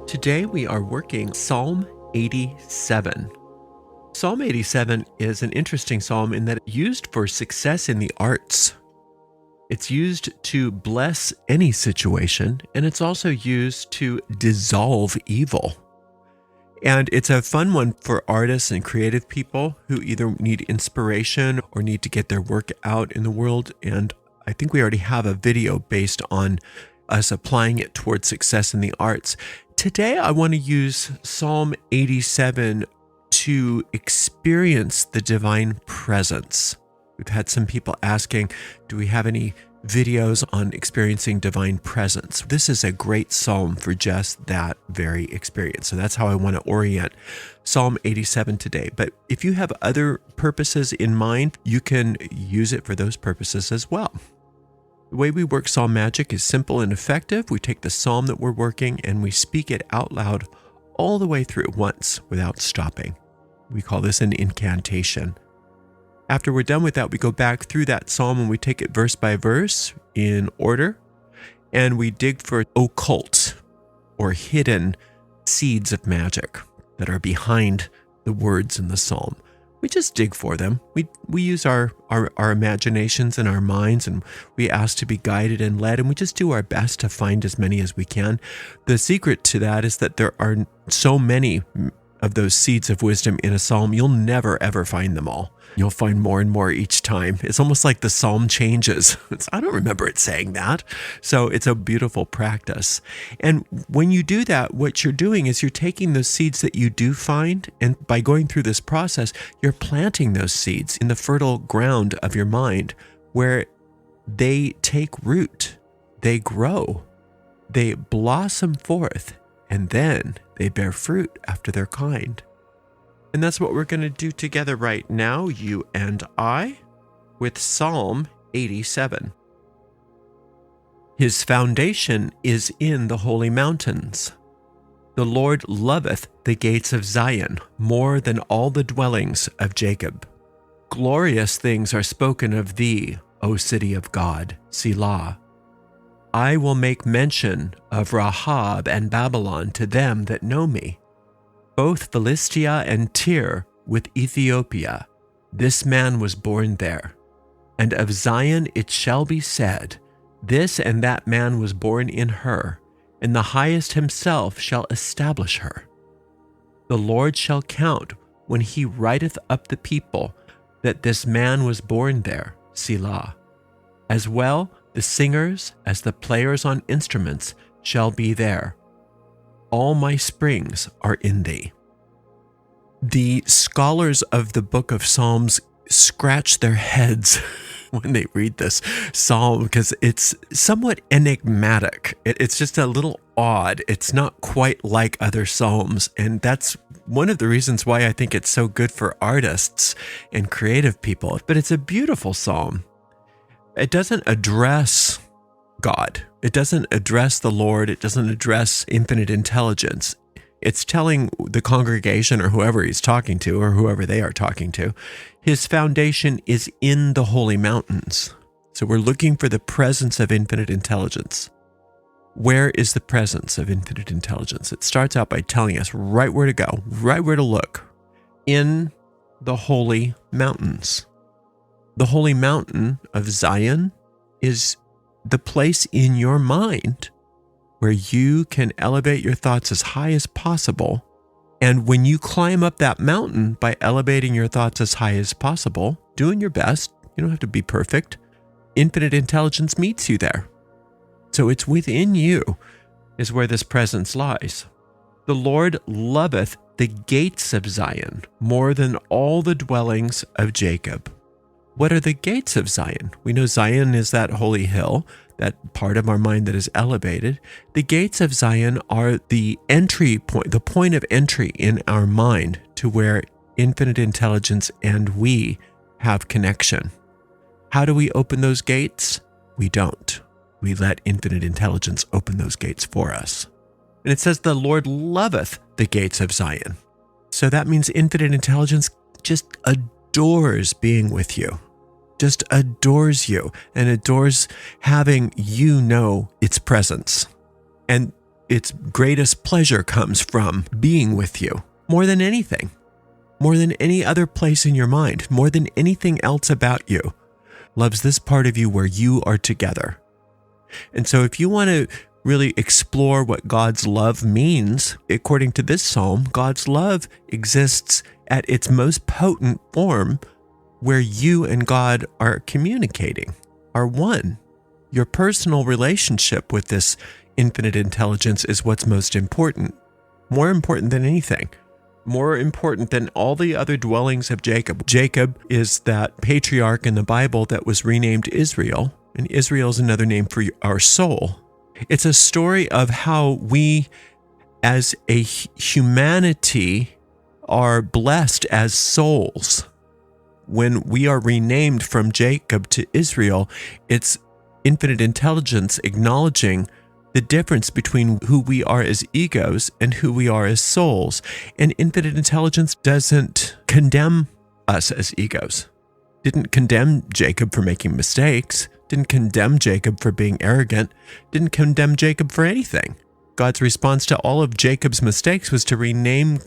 Today we are working Psalm 87. Psalm 87 is an interesting psalm in that it's used for success in the arts. It's used to bless any situation, and it's also used to dissolve evil. And it's a fun one for artists and creative people who either need inspiration or need to get their work out in the world. And I think we already have a video based on us applying it towards success in the arts. Today, I want to use Psalm 87 to experience the divine presence. We've had some people asking, do we have any videos on experiencing divine presence? This is a great psalm for just that very experience. So that's how I want to orient Psalm 87 today. But if you have other purposes in mind, you can use it for those purposes as well. The way we work Psalm Magic is simple and effective. We take the psalm that we're working and we speak it out loud all the way through once without stopping. We call this an incantation. After we're done with that, we go back through that psalm and we take it verse by verse in order, and we dig for occult or hidden seeds of magic that are behind the words in the psalm. We just dig for them. We use our imaginations and our minds, and we ask to be guided and led, and we just do our best to find as many as we can. The secret to that is that there are so many of those seeds of wisdom in a psalm, you'll never ever find them all. You'll find more and more each time. It's almost like the psalm changes. I don't remember it saying that. So it's a beautiful practice. And when you do that, what you're doing is you're taking those seeds that you do find, and by going through this process, you're planting those seeds in the fertile ground of your mind where they take root, they grow, they blossom forth, and then they bear fruit after their kind. And that's what we're going to do together right now, you and I, with Psalm 87. His foundation is in the holy mountains. The Lord loveth the gates of Zion more than all the dwellings of Jacob. Glorious things are spoken of thee, O city of God, Selah. I will make mention of Rahab and Babylon to them that know me. Both Philistia and Tyre with Ethiopia, this man was born there. And of Zion it shall be said, this and that man was born in her, and the highest himself shall establish her. The Lord shall count when he writeth up the people, that this man was born there, Selah. As well the singers as the players on instruments shall be there. All my springs are in thee. The scholars of the book of Psalms scratch their heads when they read this psalm because it's somewhat enigmatic. It's just a little odd. It's not quite like other psalms, and that's one of the reasons why I think it's so good for artists and creative people. But it's a beautiful psalm. It doesn't address God. It doesn't address the Lord. It doesn't address infinite intelligence. It's telling the congregation or whoever he's talking to or whoever they are talking to, his foundation is in the holy mountains. So we're looking for the presence of infinite intelligence. Where is the presence of infinite intelligence? It starts out by telling us right where to go, right where to look. In the holy mountains. The holy mountain of Zion is the place in your mind where you can elevate your thoughts as high as possible. And when you climb up that mountain by elevating your thoughts as high as possible, doing your best, you don't have to be perfect, infinite intelligence meets you there. So it's within you is where this presence lies. The Lord loveth the gates of Zion more than all the dwellings of Jacob. What are the gates of Zion? We know Zion is that holy hill, that part of our mind that is elevated. The gates of Zion are the entry point, the point of entry in our mind to where infinite intelligence and we have connection. How do we open those gates? We don't. We let infinite intelligence open those gates for us. And it says the Lord loveth the gates of Zion. So that means infinite intelligence just adores being with you. Just adores you and adores having you know its presence. And its greatest pleasure comes from being with you more than anything, more than any other place in your mind, more than anything else about you. Loves this part of you where you are together. And so if you want to really explore what God's love means, according to this psalm, God's love exists at its most potent form where you and God are communicating, are one. Your personal relationship with this infinite intelligence is what's most important, more important than anything, more important than all the other dwellings of Jacob. Jacob is that patriarch in the Bible that was renamed Israel, and Israel is another name for our soul. It's a story of how we, as a humanity, are blessed as souls. When we are renamed from Jacob to Israel, it's infinite intelligence acknowledging the difference between who we are as egos and who we are as souls. And infinite intelligence doesn't condemn us as egos. Didn't condemn Jacob for making mistakes. Didn't condemn Jacob for being arrogant. Didn't condemn Jacob for anything. God's response to all of Jacob's mistakes was to rename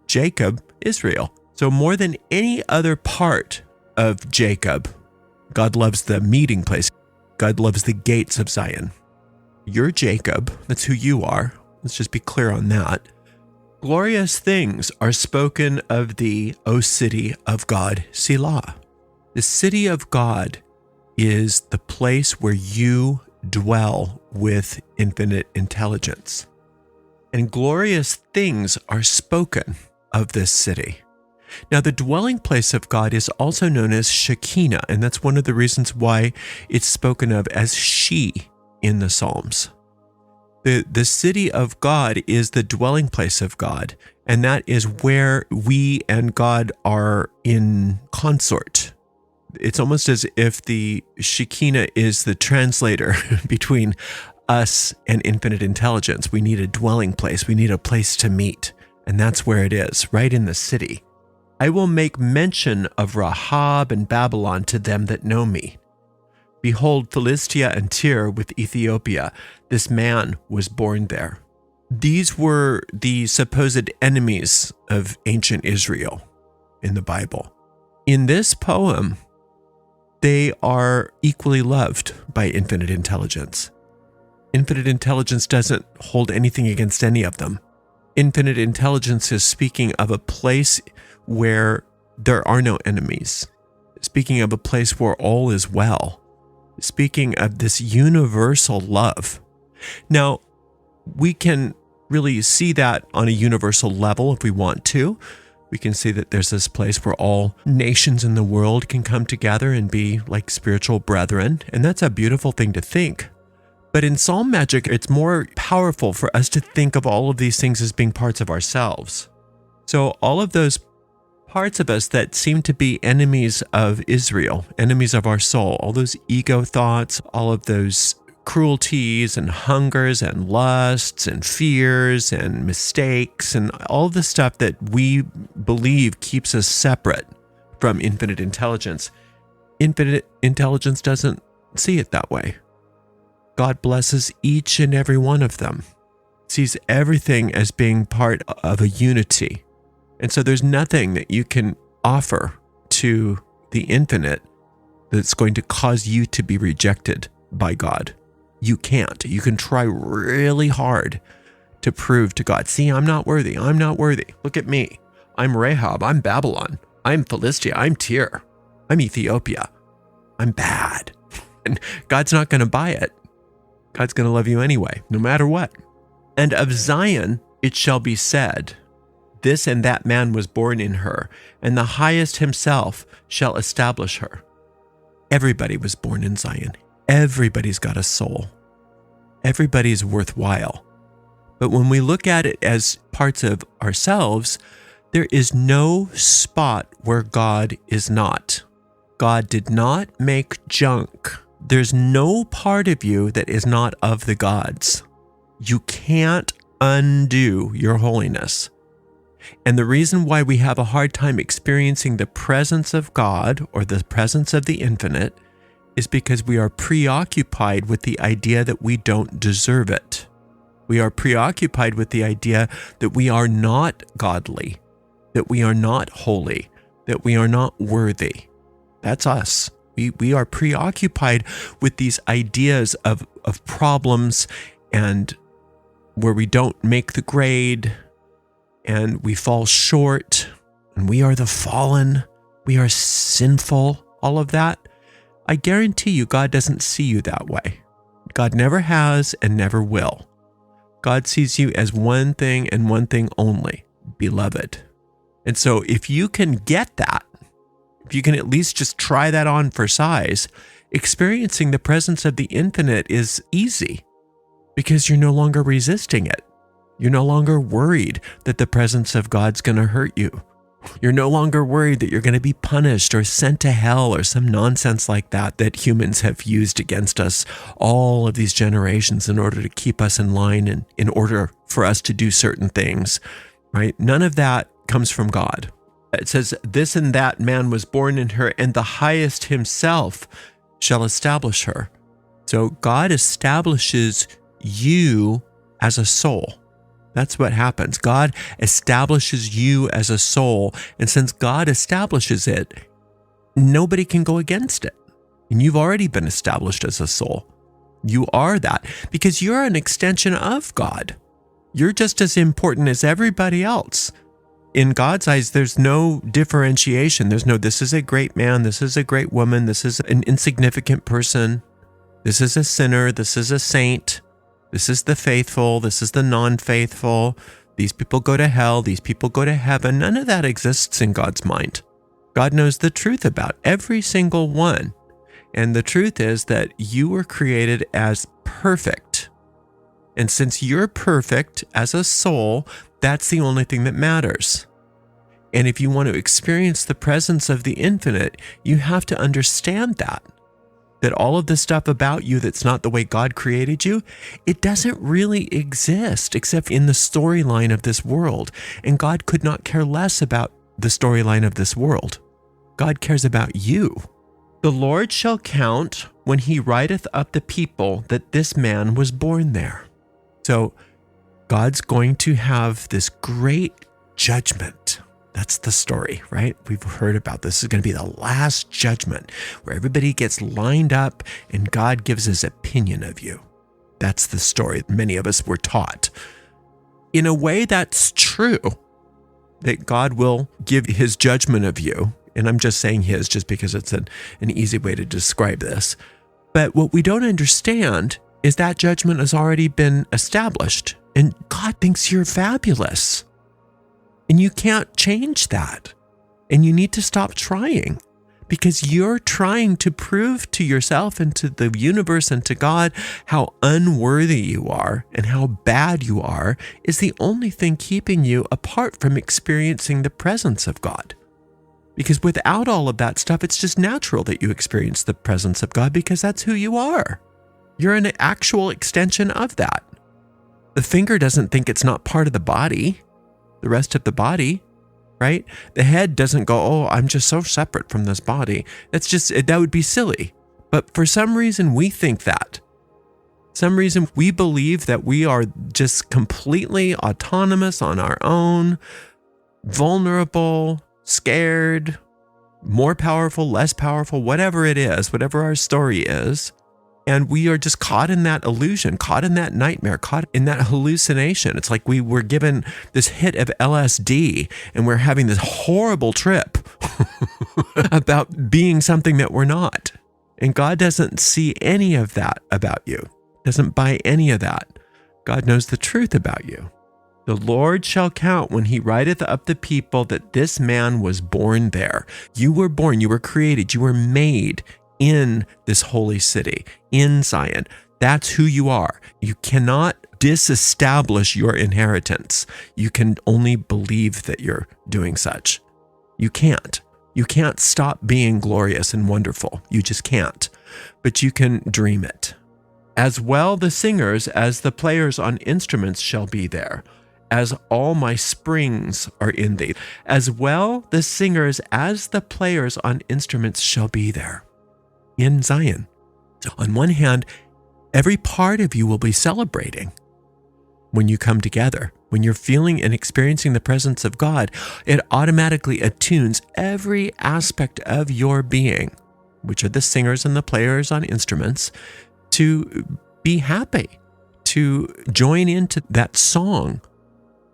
Jacob Israel. So more than any other part of Jacob, God loves the meeting place. God loves the gates of Zion. You're Jacob. That's who you are. Let's just be clear on that. Glorious things are spoken of thee, O city of God, Selah. The city of God is the place where you dwell with infinite intelligence. And glorious things are spoken of this city. Now, the dwelling place of God is also known as Shekinah, and that's one of the reasons why it's spoken of as she in the Psalms. The city of God is the dwelling place of God, and that is where we and God are in consort. It's almost as if the Shekinah is the translator between us and infinite intelligence. We need a dwelling place. We need a place to meet, and that's where it is, right in the city. I will make mention of Rahab and Babylon to them that know me. Behold, Philistia and Tyre with Ethiopia. This man was born there. These were the supposed enemies of ancient Israel in the Bible. In this poem, they are equally loved by infinite intelligence. Infinite intelligence doesn't hold anything against any of them. Infinite intelligence is speaking of a place where there are no enemies, speaking of a place where all is well, speaking of this universal love. Now, we can really see that on a universal level if we want to. We can see that there's this place where all nations in the world can come together and be like spiritual brethren, and that's a beautiful thing to think. But in Psalm magic, it's more powerful for us to think of all of these things as being parts of ourselves. So all of those parts of us that seem to be enemies of Israel, enemies of our soul, all those ego thoughts, all of those cruelties and hungers and lusts and fears and mistakes and all the stuff that we believe keeps us separate from infinite intelligence. Infinite intelligence doesn't see it that way. God blesses each and every one of them, sees everything as being part of a unity. And so there's nothing that you can offer to the infinite that's going to cause you to be rejected by God. You can't. You can try really hard to prove to God, see, I'm not worthy. I'm not worthy. Look at me. I'm Rahab. I'm Babylon. I'm Philistia. I'm Tyre. I'm Ethiopia. I'm bad. And God's not going to buy it. God's going to love you anyway, no matter what. And of Zion it shall be said, this and that man was born in her, and the highest himself shall establish her. Everybody was born in Zion. Everybody's got a soul. Everybody's worthwhile. But when we look at it as parts of ourselves, there is no spot where God is not. God did not make junk. There's no part of you that is not of the gods. You can't undo your holiness. And the reason why we have a hard time experiencing the presence of God or the presence of the infinite is because we are preoccupied with the idea that we don't deserve it. We are preoccupied with the idea that we are not godly, that we are not holy, that we are not worthy. That's us. We are preoccupied with these ideas of problems and where we don't make the grade and we fall short and we are the fallen, we are sinful, all of that. I guarantee you God doesn't see you that way. God never has and never will. God sees you as one thing and one thing only, beloved. And so if you can get that, if you can at least just try that on for size, experiencing the presence of the infinite is easy because you're no longer resisting it. You're no longer worried that the presence of God's going to hurt you. You're no longer worried that you're going to be punished or sent to hell or some nonsense like that humans have used against us all of these generations in order to keep us in line and in order for us to do certain things, right? None of that comes from God. It says, this and that man was born in her, and the highest himself shall establish her. So God establishes you as a soul. That's what happens. God establishes you as a soul. And since God establishes it, nobody can go against it. And you've already been established as a soul. You are that because you're an extension of God. You're just as important as everybody else. In God's eyes, there's no differentiation. There's no, this is a great man, this is a great woman, this is an insignificant person, this is a sinner, this is a saint, this is the faithful, this is the non-faithful, these people go to hell, these people go to heaven. None of that exists in God's mind. God knows the truth about every single one. And the truth is that you were created as perfect. And since you're perfect as a soul, that's the only thing that matters. And if you want to experience the presence of the infinite, you have to understand that all of the stuff about you that's not the way God created you, it doesn't really exist except in the storyline of this world. And God could not care less about the storyline of this world. God cares about you. The Lord shall count when he writeth up the people that this man was born there. So God's going to have this great judgment. That's the story, right? We've heard about this. This is going to be the last judgment where everybody gets lined up and God gives his opinion of you. That's the story many of us were taught. In a way, that's true, that God will give his judgment of you. And I'm just saying his just because it's an easy way to describe this. But what we don't understand is that judgment has already been established. And God thinks you're fabulous. And you can't change that. And you need to stop trying because you're trying to prove to yourself and to the universe and to God how unworthy you are and how bad you are is the only thing keeping you apart from experiencing the presence of God. Because without all of that stuff, it's just natural that you experience the presence of God because that's who you are. You're an actual extension of that. The finger doesn't think it's not part of the body. The rest of the body, right? The head doesn't go, oh, I'm just so separate from this body. That would be silly. But for some reason, we think that. Some reason we believe that we are just completely autonomous on our own, vulnerable, scared, more powerful, less powerful, whatever it is, whatever our story is. And we are just caught in that illusion, caught in that nightmare, caught in that hallucination. It's like we were given this hit of LSD and we're having this horrible trip about being something that we're not. And God doesn't see any of that about you, doesn't buy any of that. God knows the truth about you. The Lord shall count when he writeth up the people that this man was born there. You were born, you were created, you were made in this holy city, in Zion. That's who you are. You cannot disestablish your inheritance. You can only believe that you're doing such. You can't. You can't stop being glorious and wonderful. You just can't. But you can dream it. As well the singers as the players on instruments shall be there, as all my springs are in thee. As well the singers as the players on instruments shall be there. In Zion. So on one hand, every part of you will be celebrating. when you come together. When you're feeling and experiencing the presence of God, it automatically attunes every aspect of your being, which are the singers and the players on instruments, to be happy, to join into that song.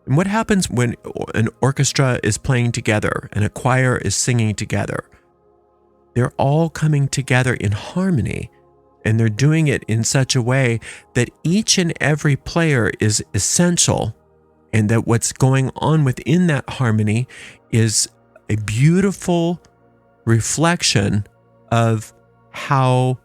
And what happens when an orchestra is playing together and a choir is singing together? They're all coming together in harmony, and they're doing it in such a way that each and every player is essential, and that what's going on within that harmony is a beautiful reflection of how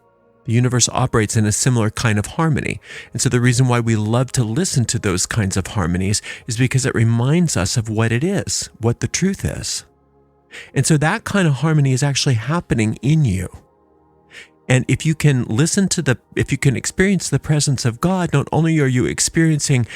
the universe operates in a similar kind of harmony. And so the reason why we love to listen to those kinds of harmonies is because it reminds us of what it is, what the truth is. And so that kind of harmony is actually happening in you. And if you can if you can experience the presence of God, not only are you experiencing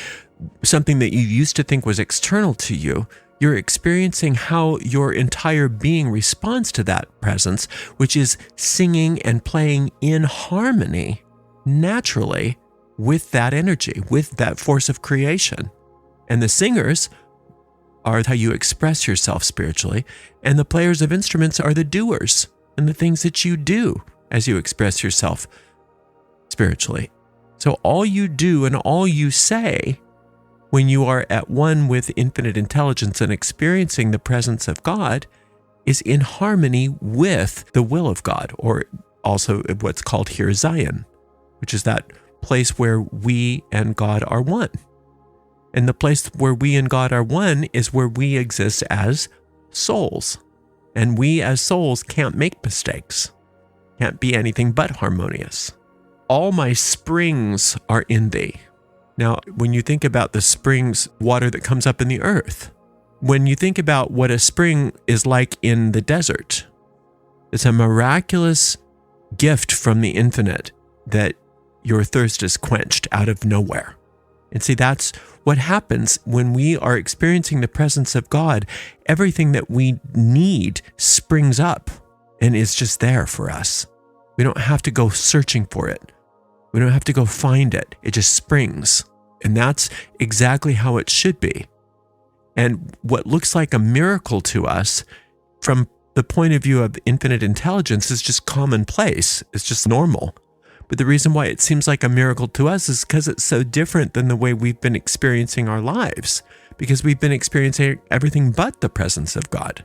something that you used to think was external to you, you're experiencing how your entire being responds to that presence, which is singing and playing in harmony naturally with that energy, with that force of creation. And the singers are how you express yourself spiritually, and the players of instruments are the doers and the things that you do as you express yourself spiritually. So all you do and all you say when you are at one with infinite intelligence and experiencing the presence of God is in harmony with the will of God, or also what's called here Zion, which is that place where we and God are one. And the place where we and God are one is where we exist as souls. And we as souls can't make mistakes, can't be anything but harmonious. All my springs are in thee. Now, when you think about the springs, water that comes up in the earth, when you think about what a spring is like in the desert, it's a miraculous gift from the infinite that your thirst is quenched out of nowhere. And see, that's what happens when we are experiencing the presence of God. Everything that we need springs up and is just there for us. We don't have to go searching for it. We don't have to go find it. It just springs. And that's exactly how it should be. And what looks like a miracle to us from the point of view of infinite intelligence is just commonplace. It's just normal. But the reason why it seems like a miracle to us is because it's so different than the way we've been experiencing our lives. Because we've been experiencing everything but the presence of God.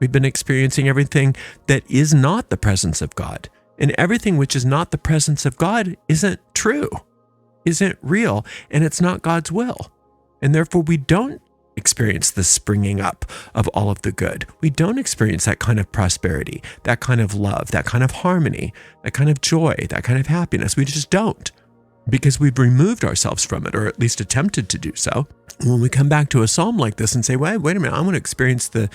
We've been experiencing everything that is not the presence of God. And everything which is not the presence of God isn't true, isn't real, and it's not God's will. And therefore we don't experience the springing up of all of the good. We don't experience that kind of prosperity, that kind of love, that kind of harmony, that kind of joy, that kind of happiness. We just don't, because we've removed ourselves from it, or at least attempted to do so. When we come back to a psalm like this and say, wait a minute, I want to experience the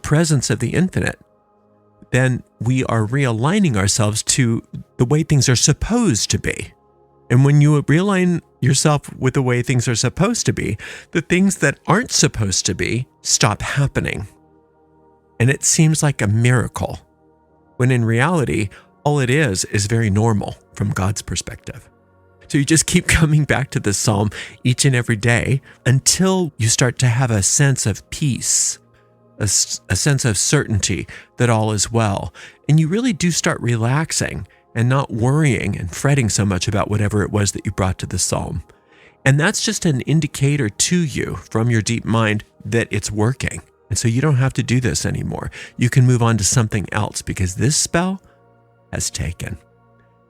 presence of the infinite, then we are realigning ourselves to the way things are supposed to be. And when you realign yourself with the way things are supposed to be, the things that aren't supposed to be stop happening. And it seems like a miracle, when in reality, all it is very normal from God's perspective. So you just keep coming back to this psalm each and every day until you start to have a sense of peace, a sense of certainty that all is well. And you really do start relaxing and not worrying and fretting so much about whatever it was that you brought to the psalm. And that's just an indicator to you from your deep mind that it's working. And so you don't have to do this anymore. You can move on to something else because this spell has taken.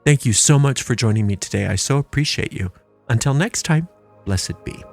Thank you so much for joining me today. I so appreciate you. Until next time, blessed be.